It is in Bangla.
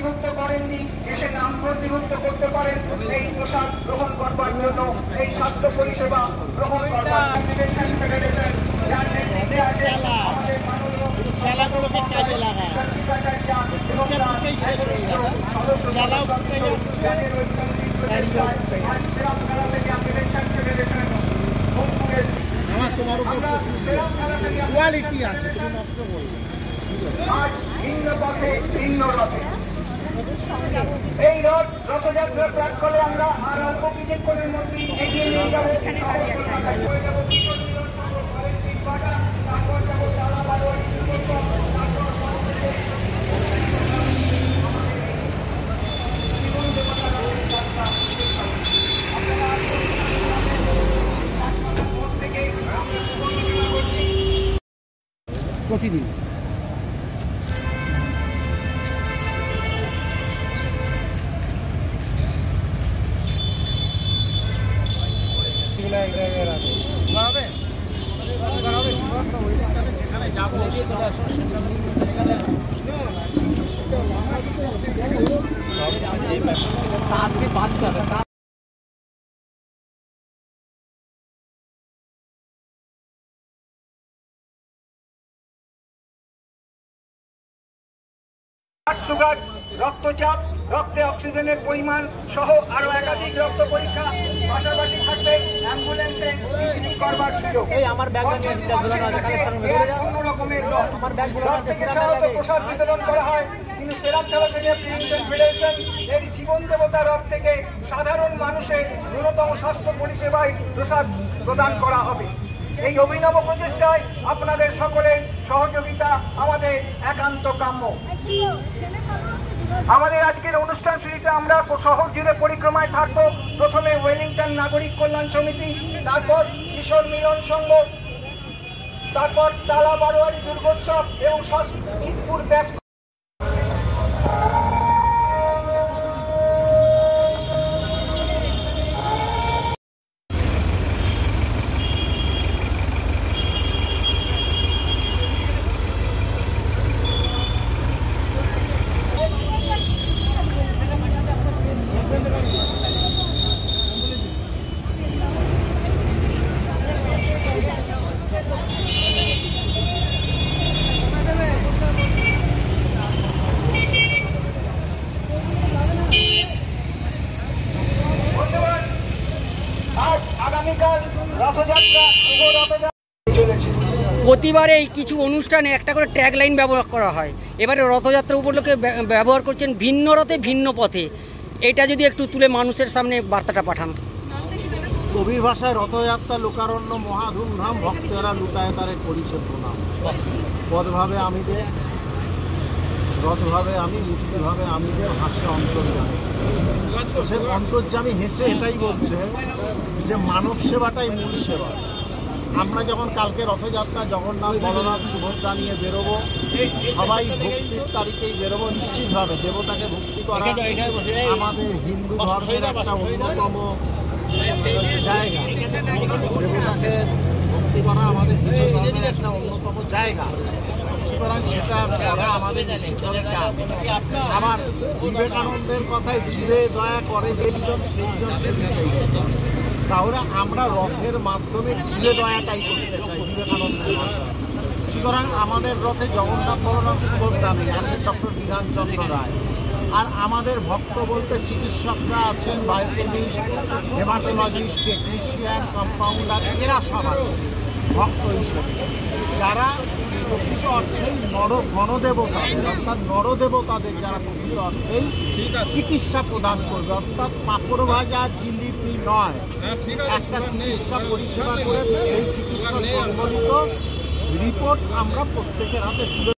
নথিভুক্ত করেননি এসে নাম নথিভুক্ত করতে পারেন এই পোশাক গ্রহণ করবার জন্য, এই স্বাস্থ্য পরিষেবা গ্রহণ করবার যার নেতৃত্বে আছে আমাদের মাননীয় কোয়ালিটি আছে, তুমি নষ্ট করবে। আজ ভিন্ন পথে ভিন্ন রথে এই রথযাত্রা প্রাক্কালে আমরা আর অল্প কিছুক্ষণের মধ্যে এগিয়ে নিয়ে যাবো। প্রতিদিন যেখানে যাবো সুগার, রক্তচাপ, রক্তে অক্সিজেনের পরিমাণ সহ আরো একাধিক রক্ত পরীক্ষা পাশাপাশি থাকবে অ্যাম্বুলেন্সে ইসিজি করবার সুযোগ। অন্য রকমের প্রসাদ বিতরণ করা হয়, কিন্তু সেরাম থ্যালাসেমিয়া প্রিভেনশন ফেডারেশন এর জীবন দেবতা রথ থেকে সাধারণ মানুষের ন্যূনতম স্বাস্থ্য পরিষেবায় প্রসাদ প্রদান করা হবে। এই অভিনব প্রচেষ্টায় আপনাদের সকলের সহযোগিতা আমাদের একান্ত কাম্য। আমাদের আজকের অনুষ্ঠান শুরুতে আমরা শহর জুড়ে পরিক্রমায় থাকবো। প্রথমে ওয়েলিংটন নাগরিক কল্যাণ সমিতি, তারপর কিশোর মিলন সংঘ, তারপর টালা বারোয়ারি দুর্গোৎসব এবং ঈদপুর ব্যাস। প্রতিবারে কিছু অনুষ্ঠানে একটা করে ট্যাগ লাইন ব্যবহার করা হয়, এবারে রথযাত্রা উপলক্ষে ব্যবহার করছেন ভিন্ন রথে ভিন্ন পথে। এটা যদি একটু তুলে মানুষের সামনে বার্তাটা পাঠান। কবির ভাষায় রথযাত্রা লোকারণ্য মহা ধুমধাম, ভক্তরা লুটায় তারে করিছে প্রণাম। পদভাবে আমিদের, রথভাবে আমি, মুক্তিভাবে আমিদের, হাসে অন্তর্যামী। সে অন্তর্যামী হেসে এটাই বলছে যে মানব সেবাটাই মূল সেবা। আমরা যখন কালকে রথযাত্রা জগন্নাথ বলরাম সুভদ্রা নিয়ে বেরোবো, সবাই ভক্তির তারিখেই বেরোবো। নিশ্চিতভাবে দেবতাকে ভক্তি করা আমাদের হিন্দু ধর্মের একটা অন্যতম জায়গা। দেবতাকে ভক্তি করা আমাদের হিন্দু ধর্মের একটা অন্যতম জায়গা, সুতরাং সেটা করা আমাদের কাজ। আমার বিবেকানন্দের কথায় জীবে দয়া করে যেজন সেইজন তাহলে আমরা রথের মাধ্যমে জীবে দয়াটাই করতে চাই বিবেকানন্দের ভাষা। সুতরাং আমাদের রথে জগন্নাথ বলরাম সুভদ্রা নেই, আছেন ডক্টর বিধানচন্দ্র রায়। আর আমাদের ভক্ত বলতে চিকিৎসকরা আছেন, বায়োকেমিস্ট, হেমাটোলজিস্ট, টেকনিশিয়ান, কম্পাউন্ডার, এরা সব আছে ভক্ত হিসেবে, যারা প্রকৃত অর্থেই গণদেবতাদের অর্থাৎ নরদেবতাদের যারা প্রকৃত অর্থেই চিকিৎসা প্রদান করবে। অর্থাৎ পাঁপড় ভাজা জিলিপি নয়, একটা চিকিৎসা পরিষেবা করে সেই চিকিৎসা সম্বলিত রিপোর্ট আমরা প্রত্যেকের হাতে তুলে